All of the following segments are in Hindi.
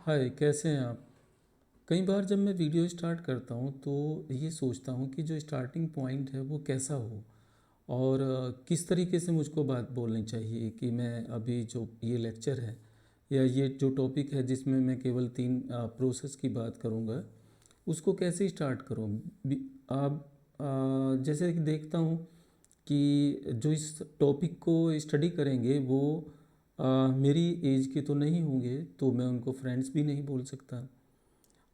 हाय, कैसे हैं आप? कई बार जब मैं वीडियो स्टार्ट करता हूँ तो ये सोचता हूँ कि जो स्टार्टिंग पॉइंट है वो कैसा हो और किस तरीके से मुझको बात बोलनी चाहिए कि मैं अभी जो ये लेक्चर है या ये जो टॉपिक है जिसमें मैं केवल 3 प्रोसेस की बात करूँगा, उसको कैसे स्टार्ट करूँ। आप जैसे कि देखता हूँ कि जो इस टॉपिक को स्टडी करेंगे वो मेरी एज के तो नहीं होंगे, तो मैं उनको फ्रेंड्स भी नहीं बोल सकता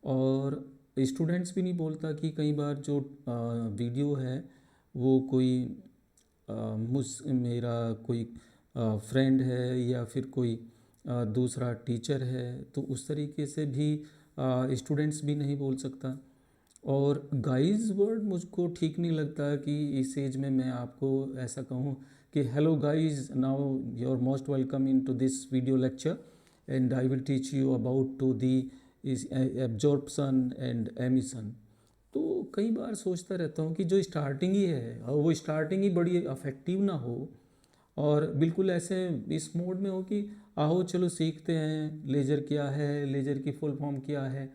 और स्टूडेंट्स भी नहीं बोलता कि कई बार जो वीडियो है वो कोई मेरा कोई फ्रेंड है या फिर कोई दूसरा टीचर है, तो उस तरीके से भी स्टूडेंट्स भी नहीं बोल सकता। और गाइस वर्ड मुझको ठीक नहीं लगता कि इस एज में मैं आपको ऐसा कहूँ कि hello guys, now you are most welcome in to this video lecture and I will teach you about to the is absorption and emission. तो कई बार सोचता रहता हूँ कि जो स्टार्टिंग ही है और वो स्टार्टिंग ही बड़ी अफेक्टिव ना हो और बिल्कुल ऐसे इस मोड में हो कि आओ चलो सीखते हैं लेज़र क्या है, लेज़र की फुल फॉर्म क्या है।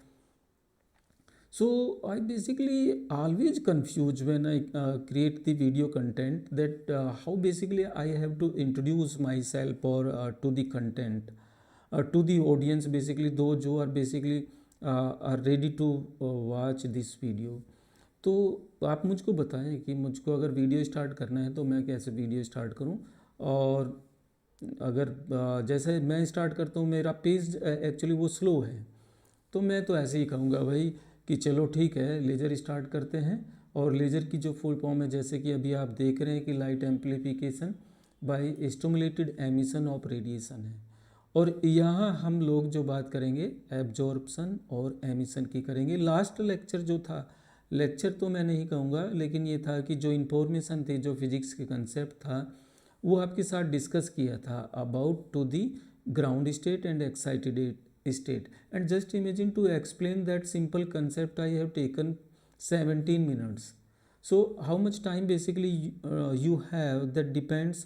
So I basically always confuse when I create the video content that how basically I have to introduce myself or to the content, to the audience, basically those who are basically are ready to watch this video. तो आप मुझको बताएं कि मुझको अगर वीडियो स्टार्ट करना है तो मैं कैसे वीडियो स्टार्ट करूं। और अगर जैसे मैं स्टार्ट करता हूं, मेरा पेज एक्चुअली वो स्लो है, तो मैं तो ऐसे ही कहूँगा भाई कि चलो ठीक है लेज़र स्टार्ट करते हैं। और लेज़र की जो फुल फॉर्म है, जैसे कि अभी आप देख रहे हैं कि light amplification by stimulated emission of radiation है। और यहाँ हम लोग जो बात करेंगे एब्जॉर्प्शन और एमिशन की करेंगे। लास्ट लेक्चर जो था, लेक्चर तो मैं नहीं कहूँगा, लेकिन ये था कि जो इन्फॉर्मेशन थी, जो फिजिक्स के कंसेप्ट था, वो आपके साथ डिस्कस किया था about to the ground state and excited state. And just imagine to explain that simple concept I have taken 17 minutes. So how much time basically you have, that depends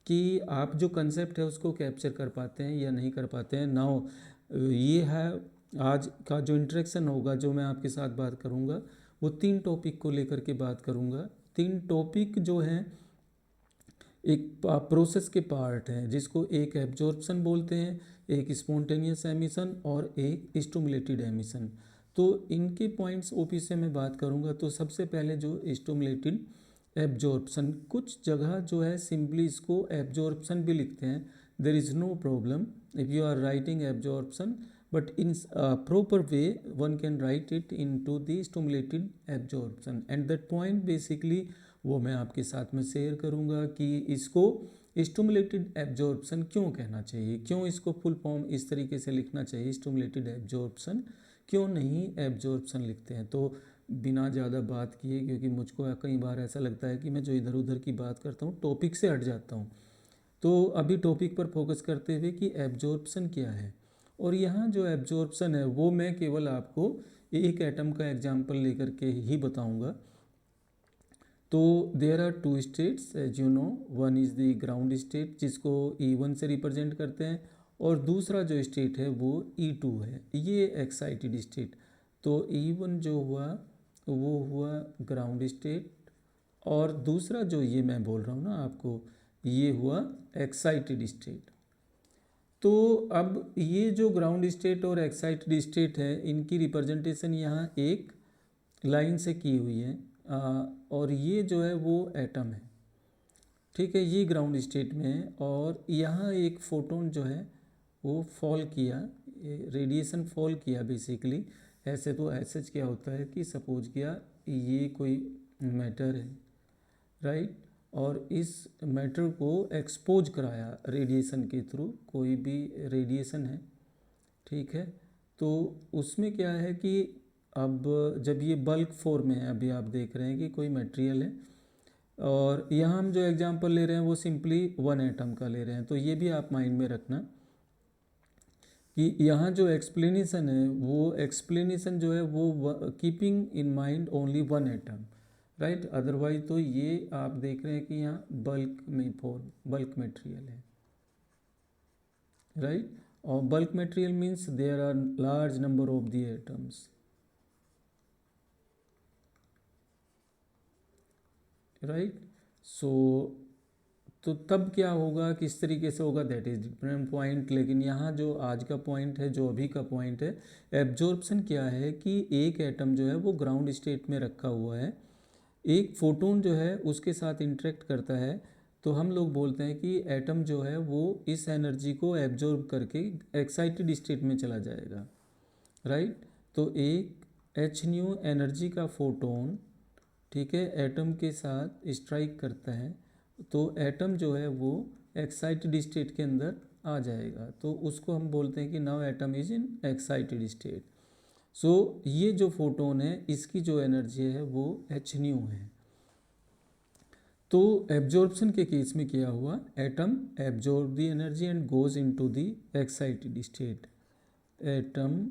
कि आप जो कंसेप्ट है उसको कैप्चर कर पाते हैं या नहीं कर पाते हैं। नाउ ये है आज का जो इंटरेक्शन होगा, जो मैं आपके साथ बात करूँगा वो 3 टॉपिक को लेकर के बात करूँगा। 3 टॉपिक जो हैं एक प्रोसेस के पार्ट हैं, जिसको एक एब्जॉर्प्शन बोलते हैं, एक स्पॉन्टेनियस एमिशन और एक स्टिमुलेटेड एमिशन। तो इनके पॉइंट्स ओपी से मैं बात करूंगा। तो सबसे पहले जो स्टिमुलेटेड एब्जॉर्प्शन, कुछ जगह जो है सिंपली इसको एब्जॉर्प्शन भी लिखते हैं, there is no problem if you are writing absorption, but in proper way one can write it in to the stimulated absorption. And that point basically वो मैं आपके साथ में शेयर करूंगा कि इसको स्टिमुलेटेड एब्जॉर्प्शन क्यों कहना चाहिए, क्यों इसको फुल फॉर्म इस तरीके से लिखना चाहिए, स्टिमुलेटेड एब्जॉर्प्शन क्यों नहीं एब्जॉर्प्शन लिखते हैं। तो बिना ज़्यादा बात किए, क्योंकि मुझको कई बार ऐसा लगता है कि मैं जो इधर उधर की बात करता हूँ टॉपिक से हट जाता हूँ। तो अभी टॉपिक पर फोकस करते हुए कि एब्जॉर्प्शन क्या है। और यहाँ जो एब्जॉर्प्शन है वो मैं केवल आपको एक एटम का एग्जाम्पल लेकर के ही बताऊँगा। तो there are 2 states as you know, one is the ground state जिसको E1 से रिप्रेजेंट करते हैं, और दूसरा जो स्टेट है वो E2 है, ये एक्साइटेड स्टेट। तो E1 जो हुआ वो हुआ ग्राउंड स्टेट, और दूसरा जो ये मैं बोल रहा हूँ ना आपको, ये हुआ एक्साइटेड स्टेट। तो अब ये जो ग्राउंड स्टेट और एक्साइटेड स्टेट है, इनकी रिप्रेजेंटेशन यहाँ एक लाइन से की हुई है, और ये जो है वो एटम है, ठीक है, ये ग्राउंड स्टेट में है। और यहाँ एक फोटोन जो है वो फॉल किया, रेडिएशन फॉल किया बेसिकली। ऐसे तो ऐसे क्या होता है कि सपोज किया ये कोई मैटर है, राइट, और इस मैटर को एक्सपोज कराया रेडिएशन के थ्रू, कोई भी रेडिएशन है, ठीक है। तो उसमें क्या है कि अब जब ये बल्क फॉर्म में है, अभी आप देख रहे हैं कि कोई मटेरियल है, और यहाँ हम जो एग्जांपल ले रहे हैं वो सिंपली 1 एटम का ले रहे हैं। तो ये भी आप माइंड में रखना कि यहाँ जो एक्सप्लेनेशन है वो एक्सप्लेनेशन जो है वो keeping in mind only 1 atom, right. Otherwise तो ये आप देख रहे हैं कि यहाँ बल्क में फॉर्म, बल्क मटेरियल है, राइट। और bulk material means there are large number of the atoms, right. So तो तब क्या होगा, किस तरीके से होगा, दैट इज डिफरेंट पॉइंट। लेकिन यहाँ जो आज का पॉइंट है, जो अभी का पॉइंट है, एब्जॉर्प्शन क्या है कि एक एटम जो है वो ग्राउंड स्टेट में रखा हुआ है, एक फोटोन जो है उसके साथ इंटरेक्ट करता है, तो हम लोग बोलते हैं कि एटम जो है वो इस एनर्जी को एब्जॉर्ब करके एक्साइटेड स्टेट में चला जाएगा, राइट। तो एक एच न्यू एनर्जी का फोटोन, ठीक है, एटम के साथ स्ट्राइक करता है, तो एटम जो है वो एक्साइटेड स्टेट के अंदर आ जाएगा, तो उसको हम बोलते हैं कि now atom is in excited state. So ये जो फोटोन है इसकी जो एनर्जी है वो एच न्यू है। तो एब्जॉर्प्शन के केस में क्या हुआ, atom absorb the energy and goes into the excited state, atom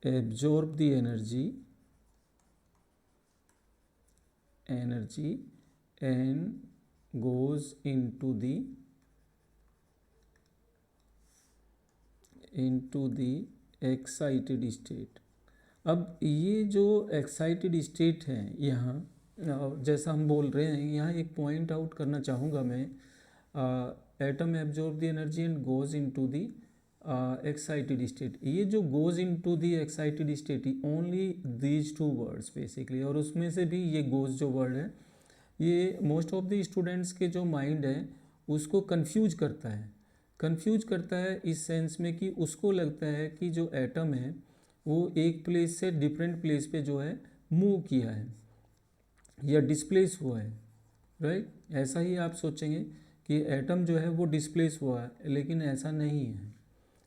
absorb the energy and goes into the excited state। अब ये जो एक्साइटेड स्टेट है यहाँ, जैसा हम बोल रहे हैं, यहाँ एक पॉइंट आउट करना चाहूँगा मैं, atom absorb the energy and goes into the excited state. ये जो goes into the excited state, only these two words basically, और उसमें से भी ये गोज जो वर्ड है ये मोस्ट ऑफ द स्टूडेंट्स के जो माइंड है उसको कंफ्यूज करता है इस सेंस में कि उसको लगता है कि जो एटम है वो एक प्लेस से डिफरेंट प्लेस पे जो है मूव किया है या डिस्प्लेस हुआ है, राइट। ऐसा ही आप सोचेंगे कि एटम जो है वो डिस्प्लेस हुआ है, लेकिन ऐसा नहीं है,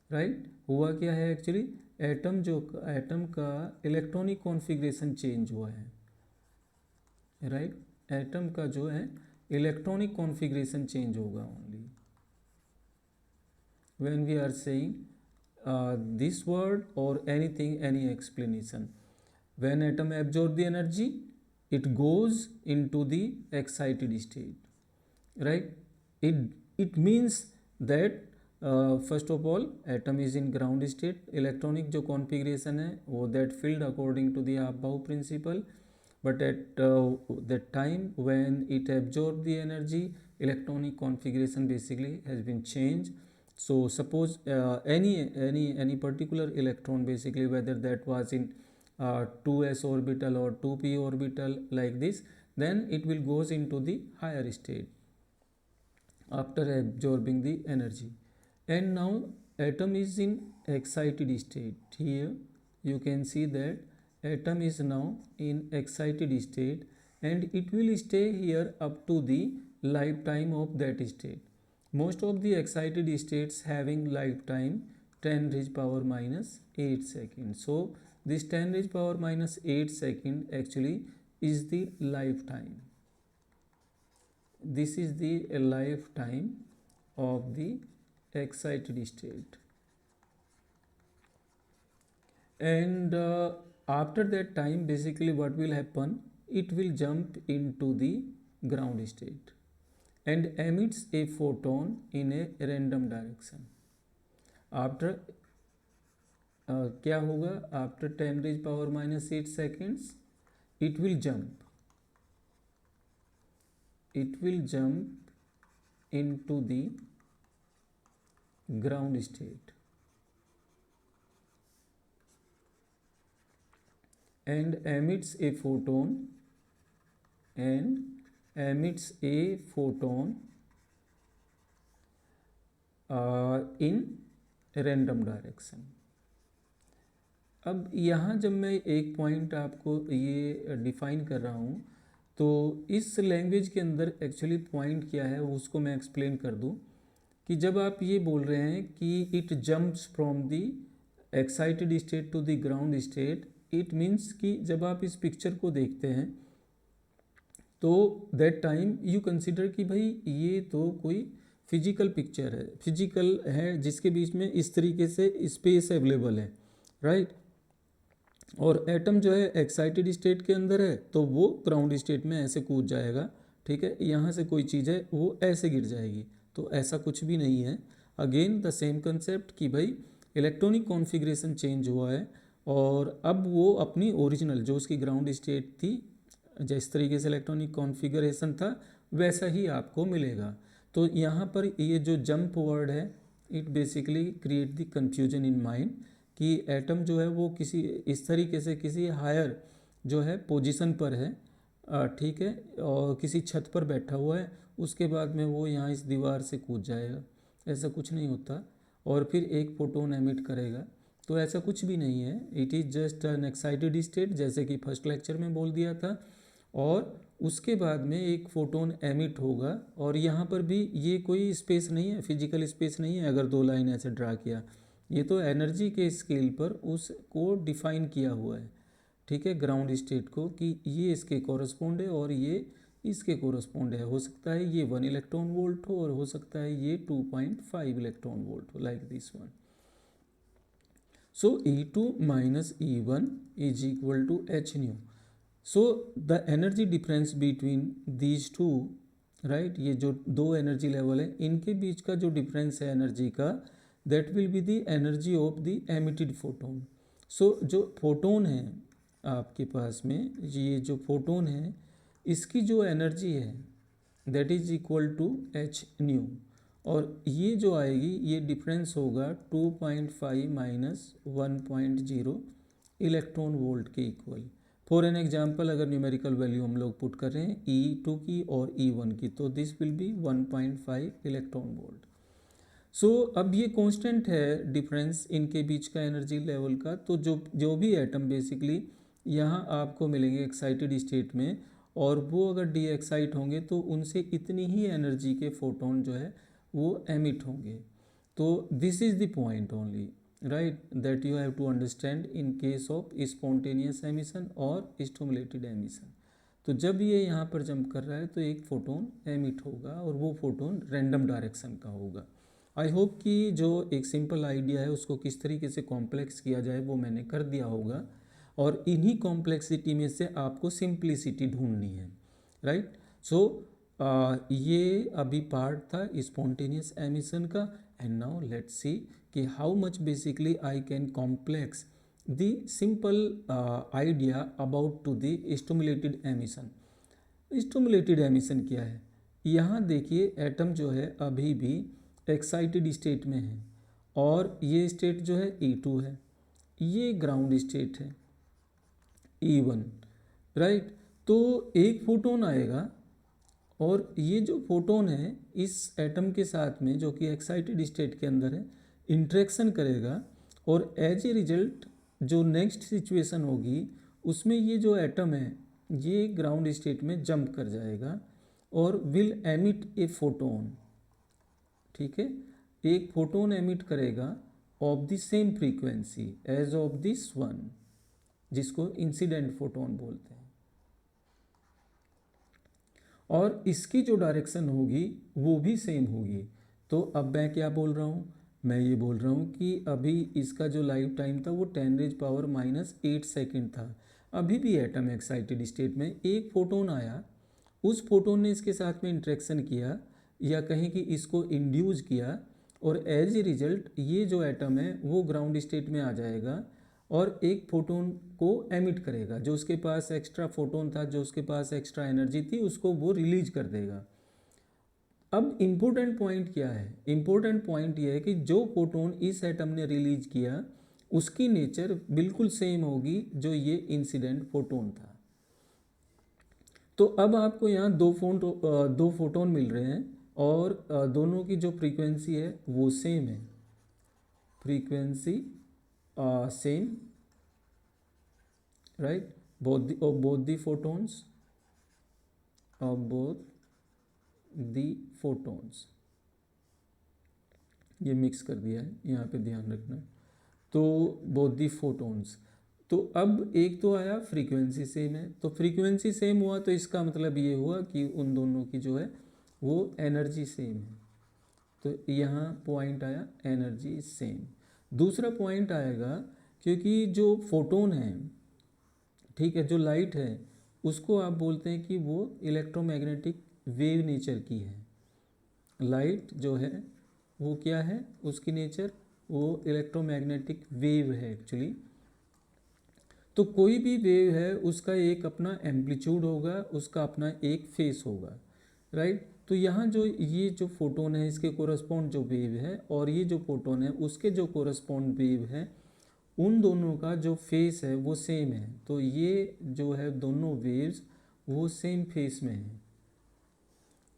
राइट। हुआ क्या है एक्चुअली, एटम का इलेक्ट्रॉनिक कॉन्फ़िगरेशन चेंज हुआ है, राइट। एटम का जो है इलेक्ट्रॉनिक कॉन्फ़िगरेशन चेंज होगा only when we are saying this word और anything, any explanation. When atom absorb the energy it goes into the excited state, right। it means that first of all atom is in ground state, electronic जो configuration है वो that filled according to the above principle, but at that time when it absorbed the energy, electronic configuration basically has been changed। So suppose any particular electron basically, whether that was in 2s orbital or 2p orbital like this, then it will goes into the higher state after absorbing the energy, and now atom is in excited state। Here you can see that atom is now in excited state and it will stay here up to the lifetime of that state। Most of the excited states having lifetime 10 raised power minus 8 seconds। So this 10 raised power minus 8 second actually is the lifetime, this is the lifetime of the excited state, and after that time basically what will happen, it will jump into the ground state and emits a photon in a random direction। after क्या होगा, after 10 raise power minus 8 seconds it will jump into the ground state and emits a photon in random direction। अब यहाँ जब मैं एक पॉइंट आपको ये डिफ़ाइन कर रहा हूँ, तो इस लैंग्वेज के अंदर एक्चुअली पॉइंट क्या है उसको मैं एक्सप्लेन कर दूँ कि जब आप ये बोल रहे हैं कि it jumps from the excited state to the ground state, it means कि जब आप इस पिक्चर को देखते हैं तो दैट टाइम यू कंसिडर कि भाई ये तो कोई फिजिकल पिक्चर है, फिजिकल है जिसके बीच में इस तरीके से स्पेस अवेलेबल है, राइट। और एटम जो है एक्साइटेड स्टेट के अंदर है तो वो ग्राउंड स्टेट में ऐसे कूद जाएगा, ठीक है। यहाँ से कोई चीज़ है वो ऐसे गिर जाएगी, तो ऐसा कुछ भी नहीं है। अगेन द सेम कंसेप्ट कि भाई इलेक्ट्रॉनिक कॉन्फ़िगरेशन चेंज हुआ है और अब वो अपनी ओरिजिनल जो उसकी ग्राउंड स्टेट थी, जिस तरीके से इलेक्ट्रॉनिक कॉन्फ़िगरेशन था वैसा ही आपको मिलेगा। तो यहाँ पर ये जो जंप वर्ड है, it basically create the confusion in mind कि एटम जो है वो किसी इस तरीके से किसी हायर जो है पोजीशन पर है, ठीक है, और किसी छत पर बैठा हुआ है, उसके बाद में वो यहाँ इस दीवार से कूद जाएगा, ऐसा कुछ नहीं होता, और फिर एक फोटोन एमिट करेगा। तो ऐसा कुछ भी नहीं है, it is just an excited state, जैसे कि फर्स्ट लेक्चर में बोल दिया था। और उसके बाद में एक फोटोन एमिट होगा, और यहाँ पर भी ये कोई स्पेस नहीं है, फिजिकल स्पेस नहीं है अगर दो लाइन ऐसे ड्रा किया, ये तो एनर्जी के स्केल पर उसको डिफाइन किया हुआ है, ठीक है, ग्राउंड स्टेट को, कि ये इसके कोरस्पोंड है और ये इसके कोरस्पोंड है। हो सकता है ये 1 इलेक्ट्रॉन वोल्ट हो और हो सकता है ये 2.5 इलेक्ट्रॉन वोल्ट हो, like this one. So E2 minus E1 is equal to h nu. So the energy difference between these two, right, ये जो दो एनर्जी लेवल है इनके बीच का जो डिफरेंस है एनर्जी का, that will be the energy of the emitted photon. So जो फोटोन है आपके पास में, ये जो फोटोन है इसकी जो एनर्जी है that is equal to h nu, और ये जो आएगी ये डिफरेंस होगा 2.5 माइनस 1.0 इलेक्ट्रॉन वोल्ट के इक्वल। फॉर एन एग्जांपल अगर न्यूमेरिकल वैल्यू हम लोग पुट कर रहे हैं E2 की और E1 की, तो this will be 1.5 electron volt. So अब ये कांस्टेंट है डिफरेंस इनके बीच का एनर्जी लेवल का। तो जो भी एटम बेसिकली यहाँ आपको मिलेंगे एक्साइटेड स्टेट में, और वो अगर डी एक्साइट होंगे तो उनसे इतनी ही एनर्जी के फोटोन जो है वो एमिट होंगे। तो this is the point only, right, that you have to understand in case of spontaneous emission और स्टिमुलेटेड एमिशन। तो जब ये यहाँ पर जंप कर रहा है तो एक फोटोन एमिट होगा और वो फोटोन रैंडम डायरेक्शन का होगा। आई होप कि जो एक सिंपल आइडिया है उसको किस तरीके से कॉम्प्लेक्स किया जाए वो मैंने कर दिया होगा, और इन्हीं कॉम्प्लेक्सिटी में से आपको सिंप्लिसिटी ढूंढनी है, राइट। सो ये अभी पार्ट था स्पॉन्टेनियस एमिशन का, एंड नाउ लेट्स सी कि how much basically I can complex the simple idea about to the stimulated emission. Stimulated emission क्या है, यहाँ देखिए एटम जो है अभी भी एक्साइटेड स्टेट में है, और ये स्टेट जो है E2 है, ये ग्राउंड स्टेट है E1, राइट। तो एक फोटोन आएगा और ये जो फोटोन है इस एटम के साथ में जो कि एक्साइटेड स्टेट के अंदर है इंट्रैक्शन करेगा, और एज ए रिजल्ट जो नेक्स्ट सिचुएशन होगी उसमें ये जो एटम है ये ग्राउंड स्टेट में जंप कर जाएगा और विल एमिट ए फोटोन, ठीक है, एक फोटोन एमिट करेगा of the same frequency as of this one, जिसको इंसिडेंट फोटोन बोलते हैं, और इसकी जो डायरेक्शन होगी वो भी सेम होगी। तो अब मैं क्या बोल रहा हूँ, मैं ये बोल रहा हूँ कि अभी इसका जो लाइफ टाइम था वो 10⁻⁻8 सेकेंड था। अभी भी एटम एक्साइटेड स्टेट में एक फोटोन आया, उस फोटोन ने इसके साथ में इंट्रैक्शन किया या कहीं कि इसको इंड्यूस किया, और एज ए रिजल्ट ये जो एटम है वो ग्राउंड स्टेट में आ जाएगा और एक फोटोन को एमिट करेगा, जो उसके पास एक्स्ट्रा फोटोन था, जो उसके पास एक्स्ट्रा एनर्जी थी, उसको वो रिलीज कर देगा। अब इम्पोर्टेंट पॉइंट क्या है, इम्पोर्टेंट पॉइंट ये है कि जो फोटोन इस एटम ने रिलीज किया उसकी नेचर बिल्कुल सेम होगी जो ये इंसिडेंट फोटोन था। तो अब आपको यहाँ दो फोटोन मिल रहे हैं और दोनों की जो फ्रीक्वेंसी है वो सेम है, frequency same, right, both the photons, ये मिक्स कर दिया है, यहाँ पे ध्यान रखना। तो both the photons, तो अब एक तो आया फ्रीक्वेंसी सेम है, तो फ्रीक्वेंसी सेम हुआ तो इसका मतलब ये हुआ कि उन दोनों की जो है वो एनर्जी सेम है। तो यहाँ पॉइंट आया एनर्जी सेम। दूसरा पॉइंट आएगा क्योंकि जो फोटोन है, ठीक है, जो लाइट है उसको आप बोलते हैं कि वो इलेक्ट्रोमैग्नेटिक वेव नेचर की है। लाइट जो है वो क्या है उसकी नेचर, वो इलेक्ट्रोमैग्नेटिक वेव है एक्चुअली। तो कोई भी वेव है उसका एक अपना एम्पलीट्यूड होगा, उसका अपना एक फेस होगा, राइट। तो यहाँ जो ये जो फोटोन है इसके कोरस्पॉन्ड जो वेव है और ये जो फोटोन है उसके जो कोरस्पॉन्ड वेव है, उन दोनों का जो फेस है वो सेम है। तो ये जो है दोनों वेव्स वो सेम फेस में है,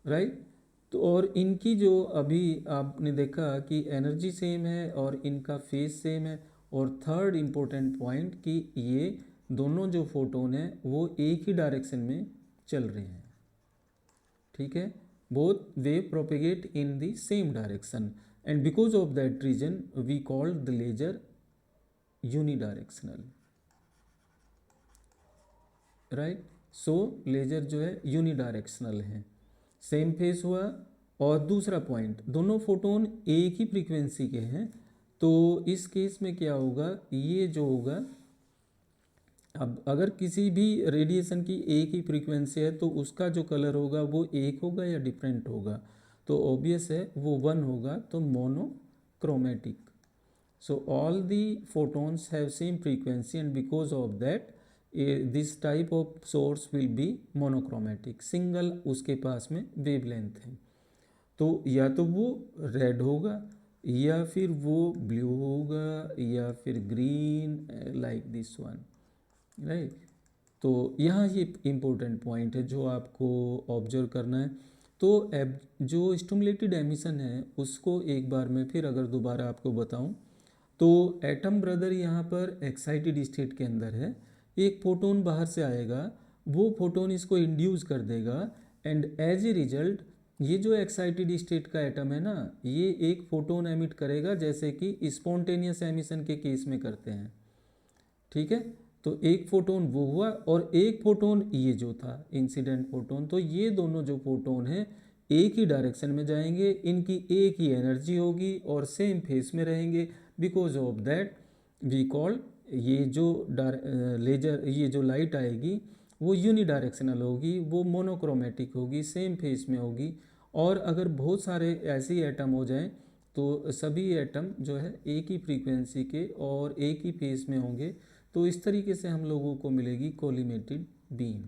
राइट। तो और इनकी जो अभी आपने देखा कि एनर्जी सेम है और इनका फेस सेम है। और थर्ड इम्पोर्टेंट पॉइंट कि ये दोनों जो फोटोन है वो एक ही डायरेक्शन में चल रहे हैं, ठीक है। Both wave propagate in the same direction and because of that reason we called the laser unidirectional, right. So laser जो है यूनिडायरेक्शनल है, सेम फेस हुआ। और दूसरा पॉइंट, दोनों फोटोन एक ही फ्रीक्वेंसी के हैं। तो इस केस में क्या होगा, ये जो होगा, अब अगर किसी भी रेडिएशन की एक ही फ्रीक्वेंसी है तो उसका जो कलर होगा वो एक होगा या डिफरेंट होगा, तो ऑब्वियस है वो वन होगा, तो monochromatic. So all the photons have same frequency and because of that this type of source will be monochromatic, single उसके पास में वेवलेंथ है। तो या तो वो रेड होगा या फिर वो ब्लू होगा या फिर green, like this one, right. तो यहाँ ये इम्पोर्टेंट पॉइंट है जो आपको ऑब्जर्व करना है। तो जो स्टिमुलेटेड एमिशन है उसको एक बार मैं फिर अगर दोबारा आपको बताऊं, तो एटम ब्रदर यहाँ पर एक्साइटेड स्टेट के अंदर है, एक फोटोन बाहर से आएगा, वो फोटोन इसको इंड्यूस कर देगा एंड एज ए रिजल्ट ये जो एक्साइटेड स्टेट का एटम है ना, ये एक फोटोन एमिट करेगा जैसे कि स्पॉन्टेनियस एमिशन के केस में करते हैं, ठीक है। तो एक फोटोन वो हुआ और एक फोटोन ये जो था इंसिडेंट फोटोन, तो ये दोनों जो फोटोन हैं एक ही डायरेक्शन में जाएंगे, इनकी एक ही एनर्जी होगी और सेम फेस में रहेंगे। Because of that we call ये जो लेजर, ये जो लाइट आएगी वो यूनी डायरेक्शनल होगी, वो मोनोक्रोमेटिक होगी, सेम फेस में होगी। और अगर बहुत सारे ऐसे एटम हो जाएं तो सभी एटम जो है एक ही फ्रीक्वेंसी के और एक ही फेस में होंगे, तो इस तरीके से हम लोगों को मिलेगी कोलिमेटेड बीम।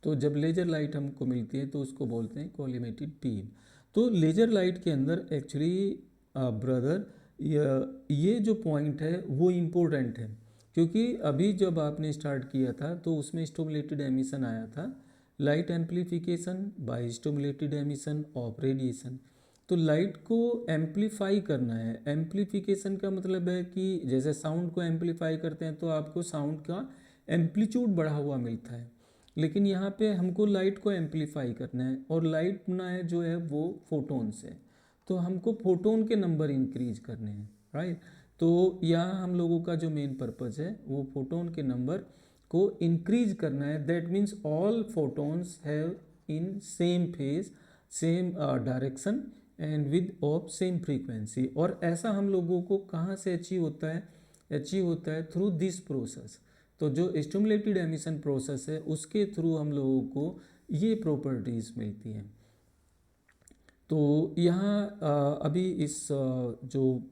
तो जब लेजर लाइट हमको मिलती है तो उसको बोलते हैं कोलिमेटेड बीम। तो लेजर लाइट के अंदर एक्चुअली ब्रदर ये जो पॉइंट है वो इम्पोर्टेंट है, क्योंकि अभी जब आपने स्टार्ट किया था तो उसमें स्टिमुलेटेड एमिशन आया था, light amplification by stimulated emission of radiation. तो लाइट को एम्प्लीफाई करना है। एम्प्लीफिकेशन का मतलब है कि जैसे साउंड को एम्प्लीफाई करते हैं तो आपको साउंड का एम्पलीट्यूड बढ़ा हुआ मिलता है, लेकिन यहाँ पे हमको लाइट को एम्पलीफाई करना है और लाइट ना है जो है वो फोटोन से, तो हमको फोटोन के नंबर इंक्रीज करने हैं, राइट। तो यहाँ हम लोगों का जो मेन पर्पज़ है वो फोटोन के नंबर को इंक्रीज करना है। That means all photons have in same phase, same direction and with of same frequency. और ऐसा हम लोगों को कहाँ से अचीव होता है, अचीव होता है थ्रू दिस प्रोसेस। तो जो स्टिमुलेटेड एमिशन प्रोसेस है उसके थ्रू हम लोगों को ये प्रॉपर्टीज़ मिलती हैं। तो यहाँ अभी इस जो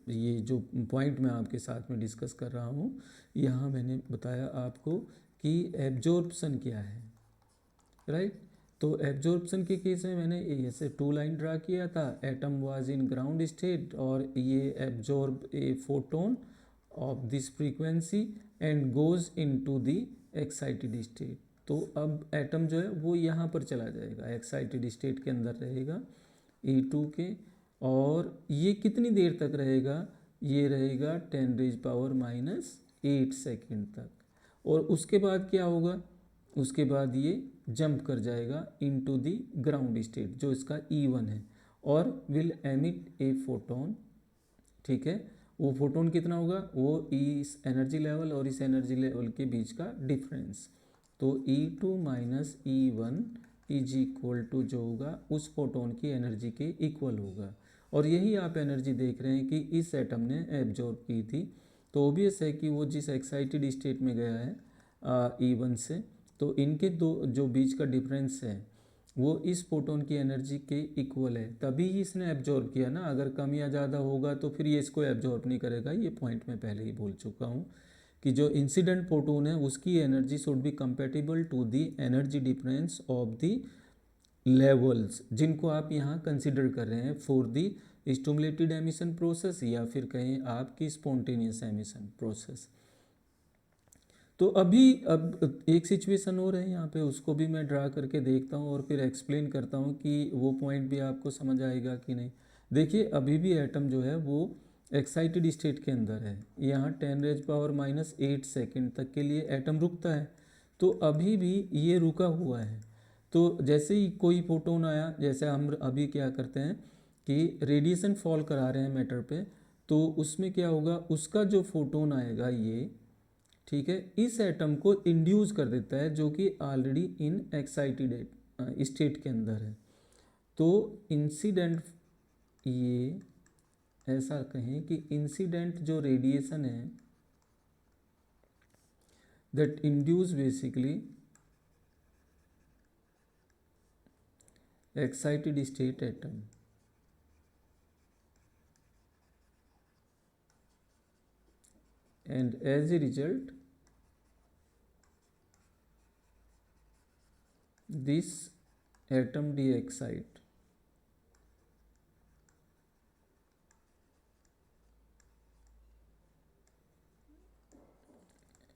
ये जो पॉइंट मैं आपके साथ में डिस्कस कर रहा हूँ, यहाँ मैंने बताया आपको कि एब्जॉर्प्शन क्या है, राइट। तो एब्जॉर्प्शन के केस में मैंने ऐसे टू लाइन ड्रा किया था, atom was in ground state और ये absorb a photon of this frequency and goes into the excited state. तो अब एटम जो है वो यहाँ पर चला जाएगा, एक्साइटेड स्टेट के अंदर रहेगा E2 के, और ये कितनी देर तक रहेगा, ये रहेगा 10⁻⁻8 सेकेंड तक। और उसके बाद क्या होगा, उसके बाद ये जंप कर जाएगा इनटू द ग्राउंड स्टेट जो इसका E1 है और विल एमिट ए फोटोन, ठीक है। वो फोटोन कितना होगा, वो इस एनर्जी लेवल और इस एनर्जी लेवल के बीच का डिफरेंस, तो E2 minus E1 is equal to जो होगा उस फोटोन की एनर्जी के इक्वल होगा। और यही आप एनर्जी देख रहे हैं कि इस एटम ने एब्जॉर्ब की थी। तो ऑब्वियस है कि वो जिस एक्साइटेड स्टेट में गया है E1 से, तो इनके दो जो बीच का डिफरेंस है वो इस फोटोन की एनर्जी के इक्वल है, तभी इसने एब्जॉर्ब किया ना। अगर कम या ज़्यादा होगा तो फिर ये इसको एब्जॉर्ब नहीं करेगा। ये पॉइंट मैं पहले ही बोल चुका हूँ कि जो इंसिडेंट फोटोन है उसकी energy should be compatible to the energy difference of the levels जिनको आप यहाँ कंसिडर कर रहे हैं for the stimulated emission process या फिर कहें आपकी स्पॉन्टेनियस एमिशन प्रोसेस। तो अभी अब एक सिचुएशन और है यहाँ पे, उसको भी मैं ड्रा करके देखता हूँ और फिर एक्सप्लेन करता हूँ कि वो पॉइंट भी आपको समझ आएगा कि नहीं। देखिए अभी भी एटम जो है वो एक्साइटेड स्टेट के अंदर है। यहाँ 10⁻⁻8 सेकेंड तक के लिए एटम रुकता है, तो अभी भी ये रुका हुआ है। तो जैसे ही कोई फोटोन आया, जैसे हम अभी क्या करते हैं कि रेडिएशन फॉल करा रहे हैं मैटर पे, तो उसमें क्या होगा, उसका जो फोटोन आएगा ये, ठीक है, इस एटम को इंड्यूस कर देता है जो कि ऑलरेडी इन एक्साइटेड स्टेट के अंदर है। तो इंसिडेंट, ये ऐसा कहें कि इंसिडेंट जो रेडिएशन है that induce basically excited state atom, and as a result this atom de-excite,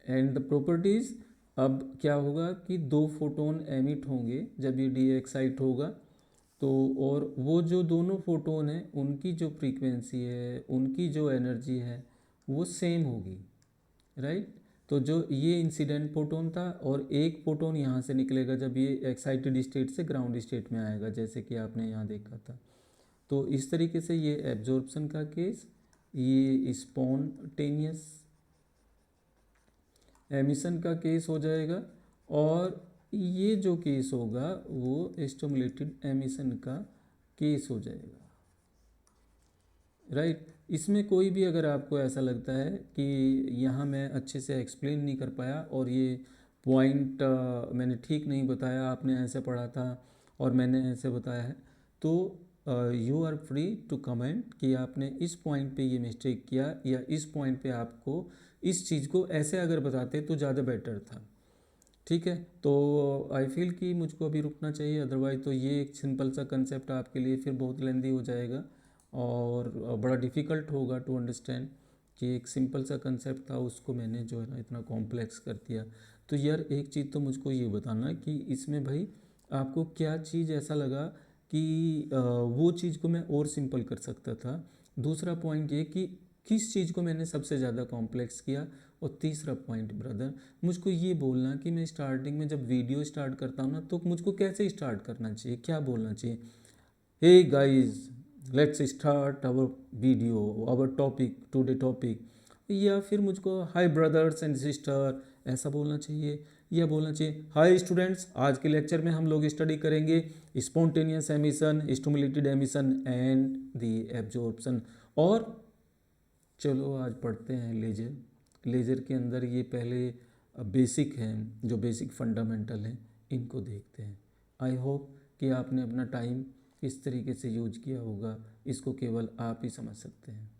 and the properties, अब क्या होगा कि दो फोटोन एमिट होंगे जब ये de-excite होगा, तो और वो जो दोनों फोटोन हैं उनकी जो फ्रीक्वेंसी है, उनकी जो एनर्जी है वो सेम होगी, राइट। तो जो ये इंसिडेंट फोटोन था और एक फोटोन यहाँ से निकलेगा जब ये एक्साइटेड स्टेट से ग्राउंड स्टेट में आएगा, जैसे कि आपने यहाँ देखा था। तो इस तरीके से ये एब्जॉर्प्शन का केस, ये स्पॉन्टेनियस एमिशन का केस हो जाएगा, और ये जो केस होगा वो स्टिमुलेटेड एमिशन का केस हो जाएगा, राइट। इसमें कोई भी अगर आपको ऐसा लगता है कि यहाँ मैं अच्छे से एक्सप्लेन नहीं कर पाया और ये पॉइंट मैंने ठीक नहीं बताया, आपने ऐसे पढ़ा था और मैंने ऐसे बताया है, तो you are free to comment कि आपने इस पॉइंट पे ये मिस्टेक किया, या इस पॉइंट पे आपको इस चीज़ को ऐसे अगर बताते तो ज़्यादा बेटर था, ठीक है। तो आई फील कि मुझको अभी रुकना चाहिए, अदरवाइज़ तो ये एक सिंपल सा कंसेप्ट आपके लिए फिर बहुत लेंदी हो जाएगा और बड़ा डिफ़िकल्ट होगा टू अंडरस्टैंड कि एक सिंपल सा कंसेप्ट था उसको मैंने जो है ना इतना कॉम्प्लेक्स कर दिया। तो यार एक चीज़ तो मुझको ये बताना कि इसमें भाई आपको क्या चीज़ ऐसा लगा कि वो चीज़ को मैं और सिंपल कर सकता था। दूसरा पॉइंट ये कि किस चीज़ को मैंने सबसे ज़्यादा कॉम्प्लेक्स किया। और तीसरा पॉइंट ब्रदर, मुझको ये बोलना कि मैं स्टार्टिंग में जब वीडियो स्टार्ट करता हूँ ना तो मुझको कैसे स्टार्ट करना चाहिए, क्या बोलना चाहिए, hey guys let's start our video, our topic, today topic, या फिर मुझको हाय ब्रदर्स एंड सिस्टर ऐसा बोलना चाहिए, या बोलना चाहिए हाय स्टूडेंट्स, आज के लेक्चर में हम लोग स्टडी करेंगे spontaneous emission, stimulated emission and the absorption. और चलो आज पढ़ते हैं लेजर। लेजर के अंदर ये पहले बेसिक हैं, जो बेसिक फंडामेंटल हैं, इनको देखते हैं। आई होप कि आपने अपना टाइम किस तरीके से यूज किया होगा, इसको केवल आप ही समझ सकते हैं।